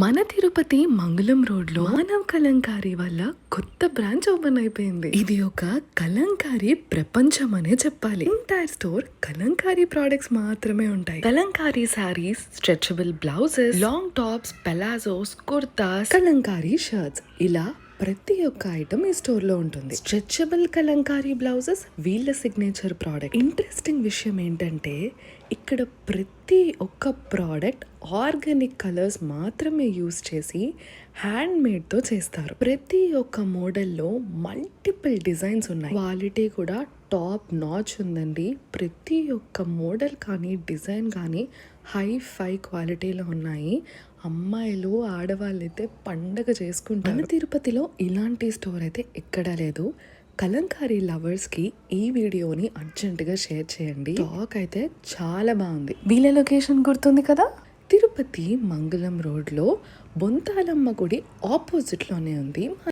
మన తిరుపతి మంగళం రోడ్లో మానవ్ కలంకారీ వల్ల కొత్త బ్రాంచ్ ఓపెన్ అయిపోయింది. ఇది ఒక కలంకారీ ప్రపంచం అనే చెప్పాలి. ఎంటైర్ స్టోర్ కలంకారీ ప్రొడక్ట్స్ మాత్రమే ఉంటాయి. Kalamkari saris, stretchable blouses, long tops, palazzos, kurtas, Kalamkari shirts, ఇలా ప్రతి ఒక్క ఐటమ్ ఈ స్టోర్ లో ఉంటుంది. స్ట్రెచబుల్ కలంకారీ బ్లౌజెస్ వీళ్ళ సిగ్నేచర్ ప్రోడక్ట్. ఇంట్రెస్టింగ్ విషయం ఏంటంటే ఇక్కడ ప్రతి ఒక్క ప్రోడక్ట్ ఆర్గానిక్ కలర్స్ మాత్రమే యూస్ చేసి హ్యాండ్ మేడ్ తో చేస్తారు. ప్రతి ఒక్క మోడల్లో మల్టిపుల్ డిజైన్స్ ఉన్నాయి. క్వాలిటీ కూడా టాప్ నాచ్ ఉందండి. ప్రతి ఒక్క మోడల్ కానీ డిజైన్ కానీ హై క్వాలిటీలో ఉన్నాయి. అమ్మాయిలు ఆడవాళ్ళు అయితే పండగ చేసుకుంటారు. మన తిరుపతిలో ఇలాంటి స్టోర్ అయితే ఎక్కడా లేదు. కలంకారీ లవర్స్కి ఈ వీడియోని అర్జెంటుగా షేర్ చేయండి. స్టాక్ అయితే చాలా బాగుంది. వీళ్ళ లొకేషన్ గుర్తుంది కదా, తిరుపతి మంగళం రోడ్లో బొంతాలమ్మ గుడి ఆపోజిట్లోనే ఉంది.